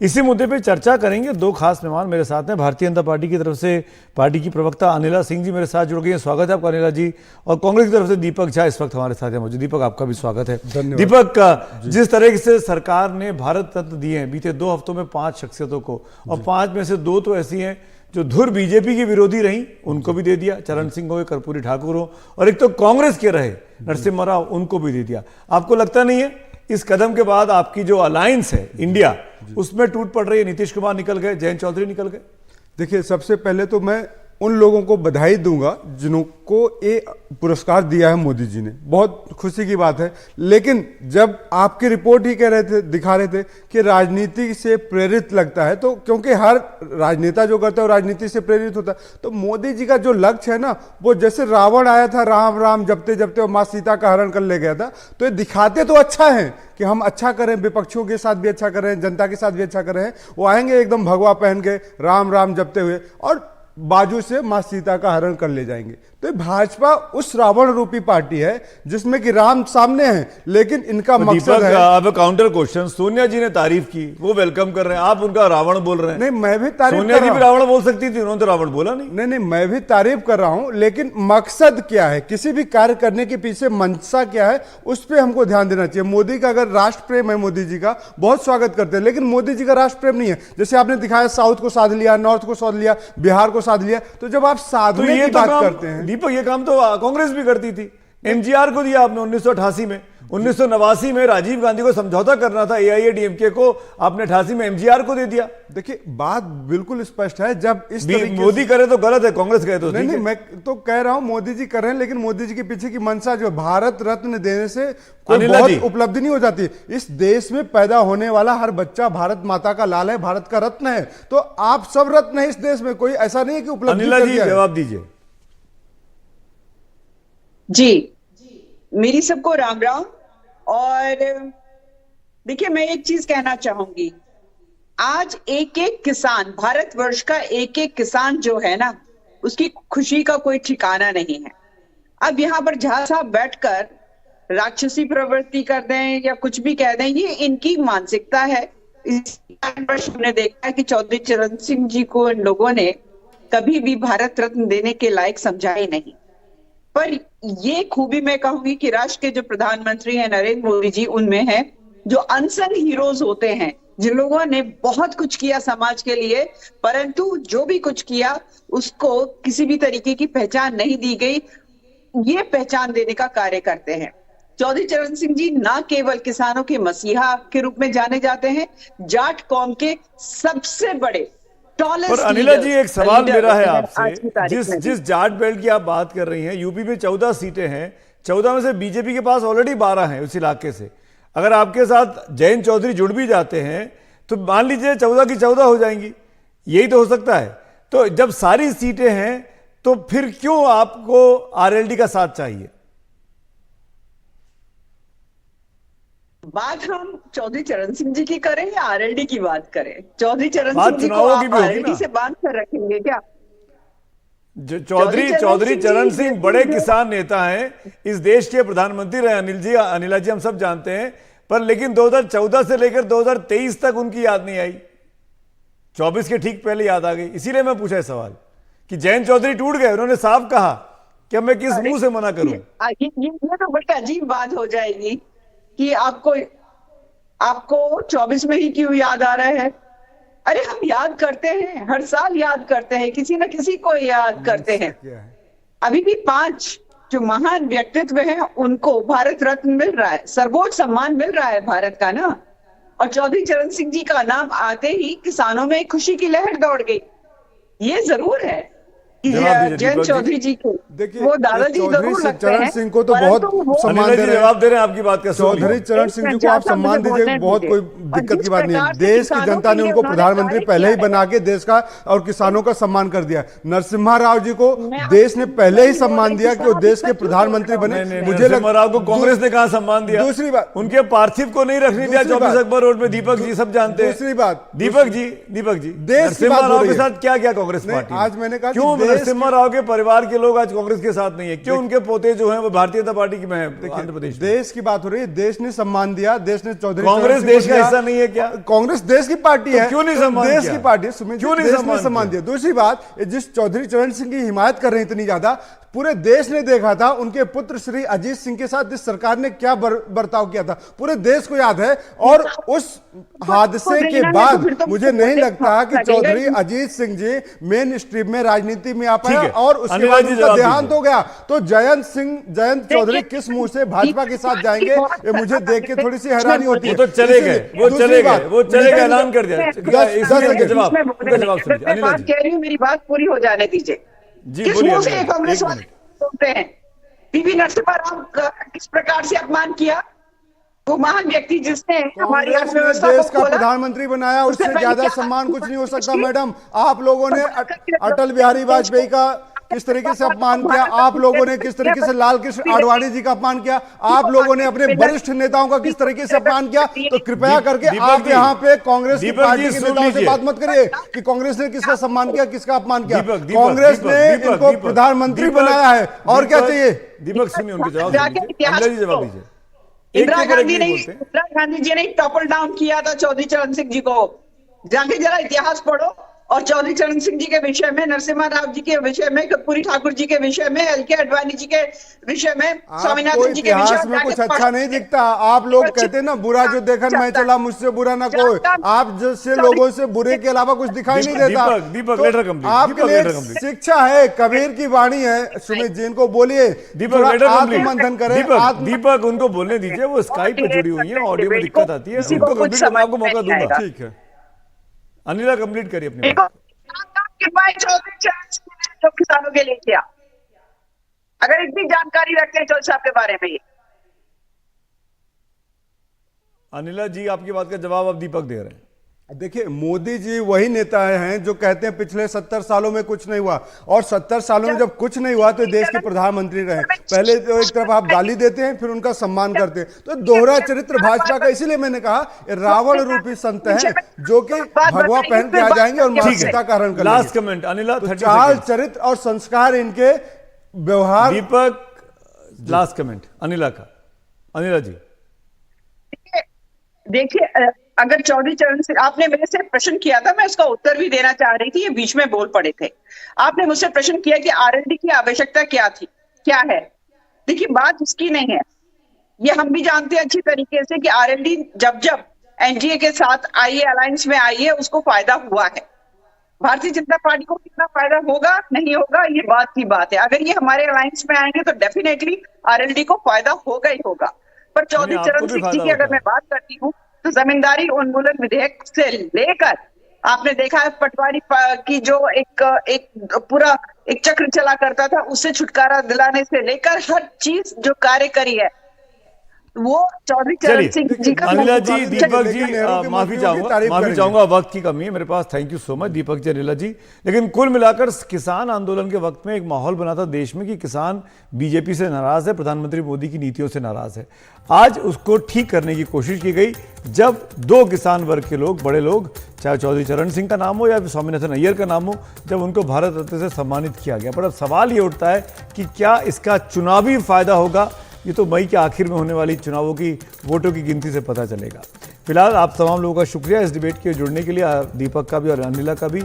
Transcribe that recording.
इसी मुद्दे पे चर्चा करेंगे। दो खास मेहमान मेरे साथ हैं। भारतीय जनता पार्टी की तरफ से पार्टी की प्रवक्ता अनिला सिंह जी मेरे साथ जुड़ गई हैं, स्वागत है आपका अनिला जी। और कांग्रेस की तरफ से दीपक झा इस वक्त हमारे साथ हैं मौजूद। दीपक, आपका भी स्वागत है। दीपक, जिस तरह से सरकार ने भारत रत्न दिए हैं बीते 2 हफ्तों में 5 शख्सियतों को, और 5 में से 2 तो ऐसी हैं जो धुर बीजेपी की विरोधी रही, उनको भी दे दिया, चरण सिंह हो, कर्पूरी ठाकुर हो, और एक तो कांग्रेस के रहे नरसिम्हा राव, उनको भी दे दिया। आपको लगता नहीं है इस कदम के बाद आपकी जो अलायंस है इंडिया, उसमें टूट पड़ रही है? नीतीश कुमार निकल गए, जयंत चौधरी निकल गए। देखिए, सबसे पहले तो मैं उन लोगों को बधाई दूंगा जिनको ये पुरस्कार दिया है मोदी जी ने, बहुत खुशी की बात है। लेकिन जब आपकी रिपोर्ट ही कह रहे थे, दिखा रहे थे कि राजनीति से प्रेरित लगता है, तो क्योंकि हर राजनेता जो करता है वो राजनीति से प्रेरित होता है, तो मोदी जी का जो लक्ष्य है ना, वो जैसे रावण आया था राम राम जपते जपते और माँ सीता का हरण कर ले गया था, तो ये दिखाते तो अच्छा है कि हम अच्छा करें, विपक्षियों के साथ भी अच्छा करें, जनता के साथ भी अच्छा करें। वो आएंगे एकदम भगवा पहन के राम राम जपते हुए और बाजू से मां सीता का हरण कर ले जाएंगे। तो भाजपा उस रावण रूपी पार्टी है जिसमें कि राम सामने है, लेकिन इनका मकसद है। अब काउंटर क्वेश्चन, सोनिया जी ने तारीफ की, वो वेलकम कर रहे हैं, आप उनका रावण बोल रहे हैं। नहीं, मैं भी तारीफ, सोनिया जी भी रावण बोल सकती थी, उन्होंने तो रावण बोला नहीं। नहीं, मैं भी तारीफ कर रहा हूं, लेकिन मकसद क्या है, किसी भी कार्य करने के पीछे मंशा क्या है, उस पर हमको ध्यान देना चाहिए। मोदी का अगर राष्ट्र प्रेम है, मोदी जी का बहुत स्वागत करते हैं, लेकिन मोदी जी का राष्ट्र प्रेम नहीं है। जैसे आपने दिखाया, साउथ को साध लिया, नॉर्थ को साध लिया, बिहार को साध लिया, तो जब आप साधने की बात करते हैं, दीपक, ये काम तो कांग्रेस भी करती थी। एमजीआर को दिया आपने 1988 में, 1989 में राजीव गांधी को समझौता करना था एआईएडीएमके को, आपने 88 में एमजीआर को दे दिया। देखिए, बात बिल्कुल स्पष्ट है। जब इस मोदी करे तो गलत है, कांग्रेस करे तो नहीं, मैं तो कह रहा हूं मोदी जी कर रहे हैं, लेकिन मोदी जी के पीछे की मंशा जो भारत रत्न देने से कोई बहुत उपलब्धि नहीं हो जाती। इस देश में पैदा होने वाला हर बच्चा भारत माता का लाल है, भारत का रत्न है। तो आप सब रत्न है इस देश में, कोई ऐसा नहीं है कि उपलब्धि। अनिला जी, जवाब दीजिए। जी, मेरी सबको राम राम। और देखिए, मैं एक चीज कहना चाहूंगी, आज एक एक किसान, भारतवर्ष का एक एक किसान जो है ना, उसकी खुशी का कोई ठिकाना नहीं है। अब यहाँ पर झा साहब बैठकर राक्षसी प्रवृत्ति कर दें या कुछ भी कह दें, ये इनकी मानसिकता है। इस वर्ष हमने देखा है कि चौधरी चरण सिंह जी को इन लोगों ने कभी भी भारत रत्न देने के लायक समझा ही नहीं। पर ये खूबी मैं कहूंगी कि राष्ट्र के जो प्रधानमंत्री हैं नरेंद्र मोदी जी, उनमें है जो अनसंग हीरोज होते हैं, जिन लोगों ने बहुत कुछ किया समाज के लिए, परंतु जो भी कुछ किया उसको किसी भी तरीके की पहचान नहीं दी गई। ये पहचान देने का कार्य करते हैं। चौधरी चरण सिंह जी ना केवल किसानों के मसीहा के रूप में जाने जाते हैं, जाट कौम के सबसे बड़े। और अनिला जी, एक सवाल मेरा है आपसे, जिस जाट बेल्ट की आप बात कर रही हैं, यूपी में 14 सीटें हैं, 14 में से बीजेपी के पास ऑलरेडी 12 हैं उस इलाके से। अगर आपके साथ जयंत चौधरी जुड़ भी जाते हैं तो मान लीजिए 14 की 14 हो जाएंगी, यही तो हो सकता है। तो जब सारी सीटें हैं तो फिर क्यों आपको आरएलडी का साथ चाहिए? बात हम चौधरी चरण सिंह जी की करें या आरएलडी की बात करें? चौधरी चरण सिंह जी को आप आरएलडी से बांध कर रखेंगे क्या? चौधरी चरण सिंह बड़े किसान नेता हैं, इस देश के प्रधानमंत्री रहे अनिला जी हम सब जानते हैं, पर लेकिन 2014 से लेकर 2023 तक उनकी याद नहीं आई, 24 के ठीक पहले याद आ गई। इसीलिए मैं पूछा सवाल कि जयंत चौधरी टूट गए, उन्होंने साफ कहा कि मैं किस मुंह से मना करूं। ये तो बड़ी अजीब बात हो जाएगी कि आपको 24 में ही क्यों याद आ रहा है? अरे हम याद करते हैं, हर साल याद करते हैं, किसी न किसी को याद करते हैं। अभी भी 5 जो महान व्यक्तित्व हैं उनको भारत रत्न मिल रहा है, सर्वोच्च सम्मान मिल रहा है भारत का ना। और चौधरी चरण सिंह जी का नाम आते ही किसानों में खुशी की लहर दौड़ गई। ये जरूर है कि जयंत चौधरी जी को, वो दादाजी जरूर लगते हैं, चरण सिंह को तो बहुत सम्मान दे रहे हैं। जवाब दे रहे हैं आपकी बात का। चौधरी चरण सिंह जी को आप सम्मान दीजिए, बहुत कोई दिक्कत की बात नहीं है। देश की जनता ने उनको प्रधानमंत्री पहले ही बना के देश का और किसानों का सम्मान कर दिया। नरसिम्हा राव जी को देश ने पहले ही सम्मान दिया कि वो देश के प्रधानमंत्री बने। मुझे नरसिम्हा राव को कांग्रेस ने कहा सम्मान दिया? दूसरी बात, उनके पार्थिव को नहीं रखने दिया 24 अकबर रोड में। दीपक जी सब जानते हैं। दूसरी बात, दीपक जी, नरसिम्हा राव के साथ क्या क्या कांग्रेस पार्टी, आज मैंने कहा क्यों नरसिम्हा राव के परिवार के लोग आज कांग्रेस के साथ नहीं है, क्यों? उनके पोते जो हैं वो भारतीय जनता पार्टी की में है आंध्र प्रदेश में। देश की बात हो रही है, देश ने सम्मान दिया, देश ने चौधरी कांग्रेस चरण सिंह को देश का दिया। हिस्सा नहीं है क्या? कांग्रेस देश की पार्टी है, क्यों नहीं सम्मान देश किया? की पार्टी है सुमित, क्यों नहीं देश ने सम्मान सम्मान किया? दिया। दूसरी बात, जिस चौधरी चरण सिंह की हिमायत कर रही इतनी ज्यादा, पूरे देश ने देखा था उनके पुत्र श्री अजीत सिंह के साथ इस सरकार ने क्या बर्ताव किया था, पूरे देश को याद है। और उस हादसे के बाद मुझे नहीं लगता कि चौधरी अजीत सिंह जी मेन स्ट्रीम में राजनीति में आ पाए, ठीक है। और उसके अनिल बाद जी उनका जवाब देहांत दीजिए। हो गया। तो जयंत चौधरी किस मुंह से भाजपा के साथ जाएंगे, ये मुझे देख के थोड़ी सी हैरानी होती है। वो तो चले गए, वो दूसरी चले बात, गए, वो चले गए, ऐलान कर दिया। दस इसलिए जवाब उनका जवाब सुनिए। मैं अनिला बात जी कह रही हूँ, मेरी बात पूरी हो जाने दीजिए। जी किस बोलिए मुंह से अनिला जी, कांग्रेस एक वाले मिनट। बोलते हैं? पीवी नरसिम्हा राव का किस प्रकार से अपमान किया? वो महान व्यक्ति जिसने हमारी कांग्रेस ने अर्थव्यवस्था देश को का खोला। प्रधानमंत्री बनाया, उससे उससे पहले ज्यादा क्या सम्मान कुछ नहीं हो सकता। उसकी- मैडम, आप लोगों ने अटल बिहारी वाजपेयी का किस तरीके से अपमान किया, आप लोगों ने किस तरीके से लाल कृष्ण आडवाणी जी का अपमान किया, आप लोगों ने अपने वरिष्ठ नेताओं का किस तरीके से अपमान किया। तो कृपया करके दीपक आप जी, यहाँ पे कांग्रेस की दीपक पार्टी जी के सुन नेताओं से लीजिए। बात मत करिए कि कांग्रेस ने किसका सम्मान किया, किसका अपमान किया। दीपक, कांग्रेस दीपक, ने दीपक, इनको दीपक, प्रधानमंत्री दीपक, बनाया है, और क्या दीपक, चाहिए। दीपक सुनिए उनके जवाब जाके सुनिए। इतिहास अनिला जी जवाब को- दीजिए। एक इंदिरा के ऊपर एक गांधी नहीं ने बोलते। इंदिरा गांधी जी ने टॉपल डाउन किया था चौधरी चरण सिंह जी को। जाके जरा इतिहास पढ़ो, और चौधरी चरण सिंह जी के विषय में, नरसिम्हा राव जी के विषय में, कर्पूरी ठाकुर जी के विषय में, एल के अडवाणी जी के विषय में, आपको स्वामीनाथन जी के विषय इतिहास में कुछ अच्छा नहीं दिखता। आप लोग कहते हैं ना, बुरा जो देखन मैं चला, मुझसे बुरा ना कोई। आप जैसे लोगों से बुरे के अलावा कुछ दिखाई नहीं देता। दीपक, तो लेटर कंप्लीट, आपके दीपक, लिए लेटर कंप्लीट। शिक्षा है, कबीर की वाणी है। सुमित जी इनको बोलिए, दीपक थोड़ा लेटर आत्ममंथन कंप्लीट। करें। दीपक उनको बोलने दीजिए, वो स्काइप पे जुड़ी हुई है, ऑडियो में दिक्कत आती है। किसी को उनको कुछ कंप्लीट करने आपको समझ मौका नहीं दूंगा। आएगा। ठीक है, अनिला कंप्लीट करिए अपनी देखो, बात। चौधरी चरण सिंह ने जो किसानों के लिए किया, अगर इतनी जानकारी रखते हैं चौधरी साहब के बारे में, ये अनिला जी आपकी बात का जवाब अब दीपक दे रहे हैं। देखिए मोदी जी वही नेता हैं जो कहते हैं पिछले 70 सालों में कुछ नहीं हुआ, और 70 सालों में जब कुछ नहीं हुआ तो देश के प्रधानमंत्री रहे। पहले तो एक तरफ आप गाली देते हैं, फिर उनका सम्मान करते हैं। तो दोहरा चरित्र भाजपा का, इसीलिए मैंने कहा रावण रूपी संत हैं जो कि भगवा पहन के आ जाएंगे और मां सीता का हरण करेंगे। लास्ट कमेंट अनिला, 30 चाल सेकंड। चरित्र और संस्कार इनके व्यवहार। दीपक लास्ट कमेंट अनिला का। अनिला जी देखिए, अगर चौधरी चरण सिंह, आपने मेरे से प्रश्न किया था, मैं उसका उत्तर भी देना चाह रही थी, ये बीच में बोल पड़े थे। आपने मुझसे प्रश्न किया कि आरएलडी की आवश्यकता क्या थी, क्या है। देखिए, बात उसकी नहीं है, ये हम भी जानते हैं अच्छी तरीके से कि आरएलडी जब जब एनडीए के साथ आई है, अलायंस में आई है, उसको फायदा हुआ है। भारतीय जनता पार्टी को कितना फायदा होगा नहीं होगा, ये बात की बात है। अगर ये हमारे अलायंस में आएंगे तो डेफिनेटली आरएलडी को फायदा होगा ही होगा। पर चौधरी आपको चरण भी सिंह फायदा जी की अगर होता है। मैं बात करती हूँ तो जमींदारी उन्मूलन विधेयक से लेकर, आपने देखा है पटवारी की जो एक पूरा एक चक्र चला करता था, उससे छुटकारा दिलाने से लेकर हर चीज जो कार्य करी है, वो चौधरी चरण सिंह जी का। अनिला जी, दीपक जी, लेकिन नेहरू के माफी मंत्रियों की तारीफ माफी करेंगे। चाहूंगा, वक्त की कमी है मेरे पास। Thank you so much Deepak ji, Anila जी। लेकिन कुल मिलाकर किसान आंदोलन के वक्त में एक माहौल बना था देश में कि किसान बीजेपी से नाराज है, प्रधानमंत्री मोदी की नीतियों से नाराज है। आज उसको ठीक करने की कोशिश की गई जब दो किसान वर्ग के लोग, बड़े लोग, चाहे चौधरी चरण सिंह का नाम हो या फिर स्वामीनाथन अय्यर का नाम हो, जब उनको भारत रत्न से सम्मानित किया गया। पर अब सवाल ये उठता है कि क्या इसका चुनावी फायदा होगा? ये तो मई के आखिर में होने वाली चुनावों की वोटों की गिनती से पता चलेगा। फिलहाल आप तमाम लोगों का शुक्रिया इस डिबेट के जुड़ने के लिए, दीपक का भी और अनिला का भी।